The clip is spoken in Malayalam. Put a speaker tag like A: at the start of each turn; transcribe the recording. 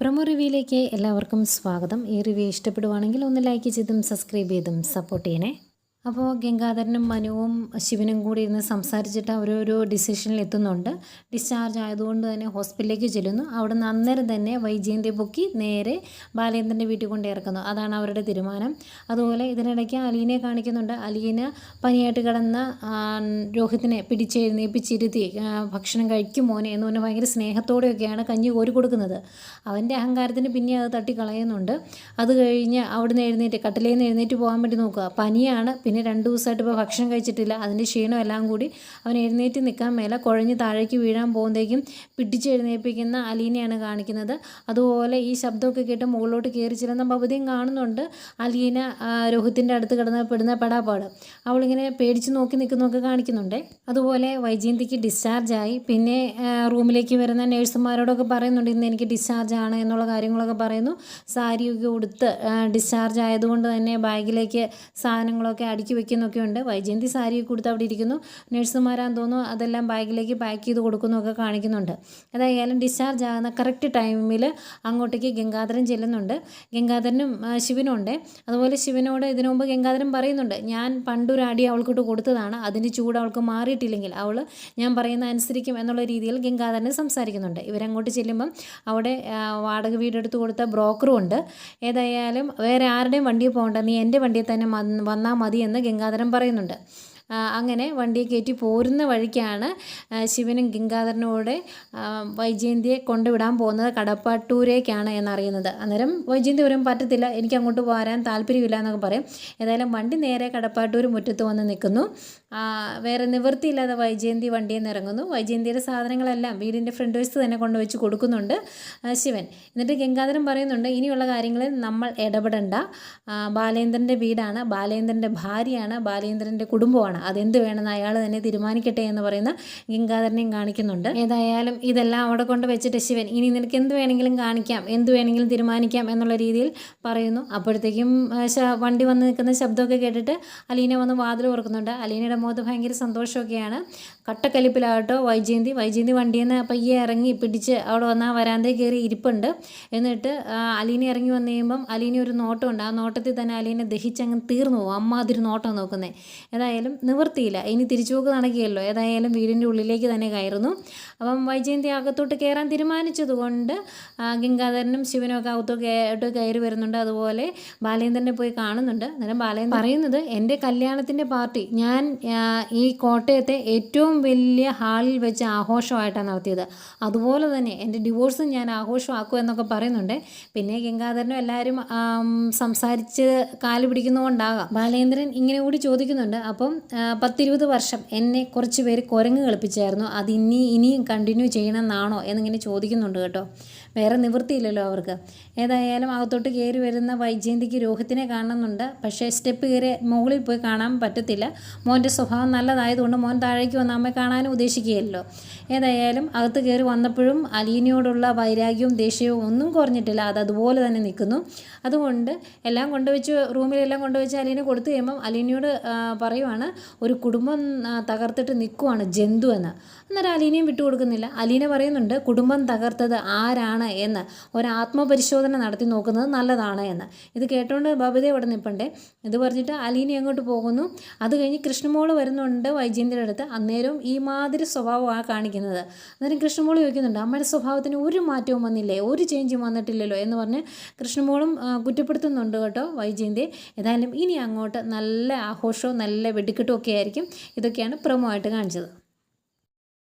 A: പ്രൊമോ റിവ്യൂയിലേക്ക് എല്ലാവർക്കും സ്വാഗതം. ഈ റിവ്യൂ ഇഷ്ടപ്പെടുവാണെങ്കിൽ ഒന്ന് ലൈക്ക് ചെയ്തും സബ്സ്ക്രൈബ് ചെയ്തും സപ്പോർട്ട് ചെയ്യണേ. അപ്പോൾ ഗംഗാധരനും മനുവും ശിവനും കൂടി ഇരുന്ന് സംസാരിച്ചിട്ട് അവരൊരു ഡിസിഷനിൽ എത്തുന്നുണ്ട്. ഡിസ്ചാർജ് ആയതുകൊണ്ട് തന്നെ ഹോസ്പിറ്റലിലേക്ക് ചെല്ലുന്നു. അവിടെ നിന്ന് അന്നേരം തന്നെ വൈജയന്തിയെ പൊക്കി നേരെ ബാലേന്ദ്രൻ്റെ വീട്ടിൽ കൊണ്ട് ഇറക്കുന്നു. അതാണ് അവരുടെ തീരുമാനം. അതുപോലെ ഇതിനിടയ്ക്ക് അലീനയെ കാണിക്കുന്നുണ്ട്. അലീന പനിയായിട്ട് കിടന്ന രോഹിത്തിനെ പിടിച്ചെഴുന്നേപ്പിച്ചിരുത്തി ഭക്ഷണം കഴിക്കും മോനെ എന്ന് പറഞ്ഞാൽ ഭയങ്കര സ്നേഹത്തോടെയൊക്കെയാണ് കഞ്ഞി കോരി കൊടുക്കുന്നത്. അവൻ്റെ അഹങ്കാരത്തിന് പിന്നെ അത് തട്ടിക്കളയുന്നുണ്ട്. അത് കഴിഞ്ഞ് അവിടുന്ന് എഴുന്നേറ്റ് കട്ടിലേന്ന് എഴുന്നേറ്റ് പോകാൻ വേണ്ടി നോക്കുക. പനിയാണ്, പിന്നെ 2 ദിവസമായിട്ട് ഇപ്പോൾ ഭക്ഷണം കഴിച്ചിട്ടില്ല. അതിൻ്റെ ക്ഷീണം എല്ലാം കൂടി അവൻ എഴുന്നേറ്റ് നിൽക്കാൻ മേലെ കുഴഞ്ഞ് താഴേക്ക് വീഴാൻ പോകുമ്പോഴേക്കും പിടിച്ചെഴുന്നേൽപ്പിക്കുന്ന അലീനയാണ് കാണിക്കുന്നത്. അതുപോലെ ഈ ശബ്ദമൊക്കെ കേട്ട് മുകളിലോട്ട് കയറി ചെല്ലുന്ന ഭവതിയും കാണുന്നുണ്ട്. അലീന രോഹിത്തിൻ്റെ അടുത്ത് പെടുന്ന പെടാപ്പാട് അവളിങ്ങനെ പേടിച്ച് നോക്കി നിൽക്കുന്നതൊക്കെ കാണിക്കുന്നുണ്ട്. അതുപോലെ വൈജയന്തിക്ക് ഡിസ്ചാർജായി. പിന്നെ റൂമിലേക്ക് വരുന്ന നേഴ്സുമാരോടൊക്കെ പറയുന്നുണ്ട് ഇന്ന് എനിക്ക് ഡിസ്ചാർജ് ആണ് എന്നുള്ള കാര്യങ്ങളൊക്കെ പറയുന്നു. സാരിയൊക്കെ ഉടുത്ത് ഡിസ്ചാർജ് ആയതുകൊണ്ട് തന്നെ ബാഗിലേക്ക് സാധനങ്ങളൊക്കെ അടുക്കി വെക്കുന്നൊക്കെ ഉണ്ട്. വൈജയന്തി സാരിയൊക്കെ കൊടുത്ത് അവിടെ ഇരിക്കുന്നു. നഴ്സുമാരാന്ന് തോന്നുന്നു അതെല്ലാം ബാഗിലേക്ക് പാക്ക് ചെയ്ത് കൊടുക്കുന്നതൊക്കെ കാണിക്കുന്നുണ്ട്. ഏതായാലും ഡിസ്ചാർജ് ആകുന്ന കറക്റ്റ് ടൈമിൽ അങ്ങോട്ടേക്ക് ഗംഗാധരൻ ചെല്ലുന്നുണ്ട്. ഗംഗാധരനും ശിവനും ഉണ്ട്. അതുപോലെ ശിവനോട് ഇതിനു മുമ്പ് ഗംഗാധരൻ പറയുന്നുണ്ട് ഞാൻ പണ്ടൊരു അടി അവൾക്കിട്ട് കൊടുത്തതാണ്, അതിൻ്റെ ചൂട് അവൾക്ക് മാറിയിട്ടില്ലെങ്കിൽ അവൾ ഞാൻ പറയുന്ന അനുസരിക്കും എന്നുള്ള രീതിയിൽ ഗംഗാധരൻ സംസാരിക്കുന്നുണ്ട്. ഇവരങ്ങോട്ട് ചെല്ലുമ്പം അവിടെ വാടക വീടെടുത്ത് കൊടുത്ത ബ്രോക്കറും ഉണ്ട്. ഏതായാലും വേറെ ആരുടെയും വണ്ടിയിൽ പോകണ്ട, നീ എൻ്റെ വണ്ടിയിൽ തന്നെ വന്നാൽ മതി എന്ന് ഗംഗാധരൻ പറയുന്നുണ്ട്. അങ്ങനെ വണ്ടിയെ കയറ്റി പോരുന്ന വഴിക്കാണ് ശിവനും ഗംഗാധരനോടെ വൈജയന്തിയെ കൊണ്ടുവിടാൻ പോകുന്നത് കടപ്പാട്ടൂരേക്കാണ് എന്നറിയുന്നത്. അന്നേരം വൈജയന്തി വരും പറ്റത്തില്ല, എനിക്ക് അങ്ങോട്ട് വരാൻ താല്പര്യമില്ല എന്നൊക്കെ പറയും. ഏതായാലും വണ്ടി നേരെ കടപ്പാട്ടൂർ മുറ്റത്ത് വന്ന് നിൽക്കുന്നു. വേറെ നിവൃത്തിയില്ലാതെ വൈജയന്തി വണ്ടിയിൽ നിന്ന് ഇറങ്ങുന്നു. വൈജയന്തിയുടെ സാധനങ്ങളെല്ലാം വീടിൻ്റെ ഫ്രണ്ട് വശത്ത് തന്നെ കൊണ്ടുവച്ച് കൊടുക്കുന്നുണ്ട് ശിവൻ. എന്നിട്ട് ഗംഗാധരൻ പറയുന്നുണ്ട് ഇനിയുള്ള കാര്യങ്ങളിൽ നമ്മൾ ഇടപെടണ്ട, ബാലേന്ദ്രൻ്റെ വീടാണ്, ബാലേന്ദ്രൻ്റെ ഭാര്യയാണ്, ബാലേന്ദ്രൻ്റെ കുടുംബമാണ്, അതെന്ത് വേണമെന്ന് അയാൾ തന്നെ തീരുമാനിക്കട്ടെ എന്ന് പറയുന്ന ഗംഗാധരനെയും കാണിക്കുന്നുണ്ട്. ഏതായാലും ഇതെല്ലാം അവിടെ കൊണ്ട് വെച്ചിട്ട് ശിവൻ ഇനി നിനക്ക് എന്ത് വേണമെങ്കിലും കാണിക്കാം, എന്ത് വേണമെങ്കിലും തീരുമാനിക്കാം എന്നുള്ള രീതിയിൽ പറയുന്നു. അപ്പോഴത്തേക്കും വണ്ടി വന്ന് നിൽക്കുന്ന ശബ്ദമൊക്കെ കേട്ടിട്ട് അലീന വന്ന് വാതിൽ തുറക്കുന്നുണ്ട്. അലീനയുടെ മുഖത്ത് ഭയങ്കര സന്തോഷമൊക്കെയാണ്. കട്ടക്കലിപ്പിലാകട്ടോ വൈജയന്തി വണ്ടിയിൽ നിന്ന് പയ്യെ ഇറങ്ങി പിടിച്ച് അവിടെ വന്ന് ആ വരാന്തയിൽ കയറി ഇരിപ്പുണ്ട്. എന്നിട്ട് അലീന ഇറങ്ങി വന്നു കഴിയുമ്പം അലീന ഒരു നോട്ടമുണ്ട്. ആ നോട്ടത്തിൽ തന്നെ അലീന ദഹിച്ചങ്ങ് തീർന്നു പോകും. അമ്മാതിരി നോട്ടം നോക്കുന്നത്. ഏതായാലും നിവൃത്തിയില്ല, ഇനി തിരിച്ചുപോക്ക് നടക്കുകയല്ലോ. ഏതായാലും വീടിൻ്റെ ഉള്ളിലേക്ക് തന്നെ കയറുന്നു. അപ്പം വൈജയന്തി അകത്തോട്ട് കയറാൻ തീരുമാനിച്ചതുകൊണ്ട് ഗംഗാധരനും ശിവനും ഒക്കെ അകത്തോട്ട് കയറി വരുന്നുണ്ട്. അതുപോലെ ബാലേന്ദ്രനെ പോയി കാണുന്നുണ്ട്. അന്നേരം ബാലേന്ദ്രൻ പറയുന്നത് എൻ്റെ കല്യാണത്തിൻ്റെ പാർട്ടി ഞാൻ ഈ കോട്ടയത്തെ ഏറ്റവും വലിയ ഹാളിൽ വെച്ച് ആഘോഷമായിട്ടാണ് നടത്തിയത്, അതുപോലെ തന്നെ എൻ്റെ ഡിവോഴ്സും ഞാൻ ആഘോഷമാക്കും എന്നൊക്കെ പറയുന്നുണ്ട്. പിന്നെ ഗംഗാധരനും എല്ലാവരും സംസാരിച്ച് കാല് പിടിക്കുന്നതുകൊണ്ടാകാം ബാലേന്ദ്രൻ ഇങ്ങനെ കൂടി ചോദിക്കുന്നുണ്ട്. അപ്പം 10-20 വർഷം എന്നെ കുറച്ച് പേര് കുരങ്ങ് കളിപ്പിച്ചായിരുന്നു, അത് ഇനിയും കണ്ടിന്യൂ ചെയ്യണമെന്നാണോ എന്നിങ്ങനെ ചോദിക്കുന്നുണ്ട് കേട്ടോ. വേറെ നിവൃത്തിയില്ലല്ലോ അവർക്ക്. ഏതായാലും അകത്തോട്ട് കയറി വരുന്ന വൈജയന്തിക്ക് രോഹിത്തിനെ കാണുന്നുണ്ട്. പക്ഷേ സ്റ്റെപ്പ് കയറി മുകളിൽ പോയി കാണാൻ പറ്റത്തില്ല. മോൻ്റെ സ്വഭാവം നല്ലതായതുകൊണ്ട് മോൻ താഴേക്ക് വന്ന് അമ്മയെ കാണാനും ഉദ്ദേശിക്കുകയല്ലോ. ഏതായാലും അകത്ത് കയറി വന്നപ്പോഴും അലീനയോടുള്ള വൈരാഗ്യവും ദേഷ്യവും ഒന്നും കുറഞ്ഞിട്ടില്ല, അതുപോലെ തന്നെ നിൽക്കുന്നു. അതുകൊണ്ട് എല്ലാം കൊണ്ടുവച്ച് റൂമിലെല്ലാം കൊണ്ടുവച്ച് അലീന കൊടുത്തു കഴിയുമ്പം അലീനയോട് പറയുവാണ് ഒരു കുടുംബം തകർത്തിട്ട് നിൽക്കുവാണ് ജന്തു എന്ന്. അന്നേരം അലീനയും വിട്ടുകൊടുക്കുന്നില്ല. അലീന പറയുന്നുണ്ട് കുടുംബം തകർത്തത് ആരാണ് എന്ന് ഒരു ആത്മപരിശോധന നടത്തി നോക്കുന്നത് നല്ലതാണ് എന്ന്. ഇത് കേട്ടോണ്ട് ബബിത ഇവിടെ നിൽപ്പണ്ടേ. ഇത് പറഞ്ഞിട്ട് അലീന അങ്ങോട്ട് പോകുന്നു. അത് കഴിഞ്ഞ് കൃഷ്ണമോള് വരുന്നുണ്ട് വൈജയന്തിയുടെ അടുത്ത്. അന്നേരവും ഈ മാതിരി സ്വഭാവമാണ് കാണിക്കുന്നത്. അന്നേരം കൃഷ്ണമോള് ചോദിക്കുന്നുണ്ട് അമ്മയുടെ സ്വഭാവത്തിന് ഒരു മാറ്റവും വന്നില്ലേ, ഒരു ചേഞ്ചും വന്നിട്ടില്ലല്ലോ എന്ന് പറഞ്ഞ് കൃഷ്ണമോളും കുറ്റപ്പെടുത്തുന്നുണ്ട് കേട്ടോ വൈജയന്തി. ഏതായാലും ഇനി അങ്ങോട്ട് നല്ല ആഘോഷവും നല്ല വെടിക്കെട്ടും ഒക്കെ ആയിരിക്കും. ഇതൊക്കെയാണ് പ്രൊമോ ആയിട്ട് കാണിച്ചത്.